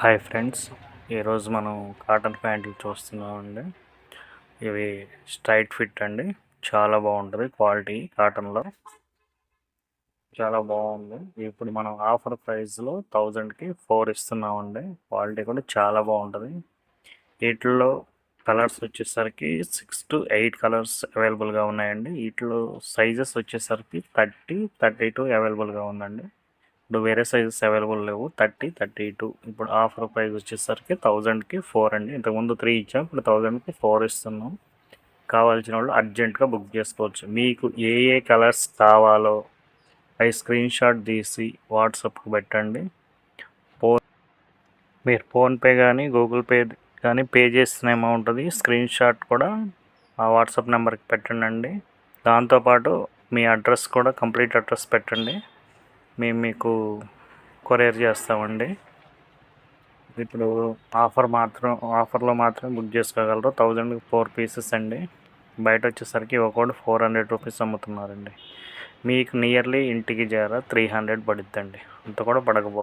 Hi friends, ఈరోజు మనం cotton ప్యాంట్లు చూస్తున్నామండి. ఇవి స్ట్రైట్ ఫిట్ అండి. చాలా బాగుంటుంది క్వాలిటీ కాటన్లో. చాలా బాగుంది. ఇప్పుడు మనం ఆఫర్ ప్రైస్లో 1000కి 4 ఇస్తున్నామండి. క్వాలిటీ కూడా చాలా బాగుంటుంది. వీటిల్లో కలర్స్ వచ్చేసరికి 6 to 8 కలర్స్ అవైలబుల్గా ఉన్నాయండి. వీటిలో సైజెస్ వచ్చేసరికి 30, 32 అవైలబుల్గా ఉందండి. ఇప్పుడు వేరే సైజెస్ అవైలబుల్ లేవు. 30, 32 ఇప్పుడు ఆఫర్ ప్రైస్ వచ్చేసరికి 1000కి 4 అండి. ఇంతకుముందు 3 ఇచ్చాం, ఇప్పుడు 1000కి 4 ఇస్తున్నాం. కావాల్సిన వాళ్ళు అర్జెంటుగా బుక్ చేసుకోవచ్చు. మీకు ఏ ఏ కలర్స్ కావాలో అవి స్క్రీన్ షాట్ తీసి వాట్సాప్కి పెట్టండి. మీరు ఫోన్పే కానీ గూగుల్ పే కానీ పే చేసిన అమౌంట్ స్క్రీన్ షాట్ కూడా ఆ వాట్సాప్ నెంబర్కి పెట్టండి. దాంతోపాటు మీ అడ్రస్ కూడా కంప్లీట్ అడ్రస్ పెట్టండి. మేము మీకు కొరియర్ చేస్తామండి. ఇప్పుడు ఆఫర్లో మాత్రం బుక్ చేసుకోగలరు. 1000కి 4 పీసెస్ అండి. బయట వచ్చేసరికి ఒకటి 400 రూపీస్ అమ్ముతున్నారండి. మీకు నియర్లీ ఇంటికి చేర 300 పడుద్దండి. అంత కూడా పడకపో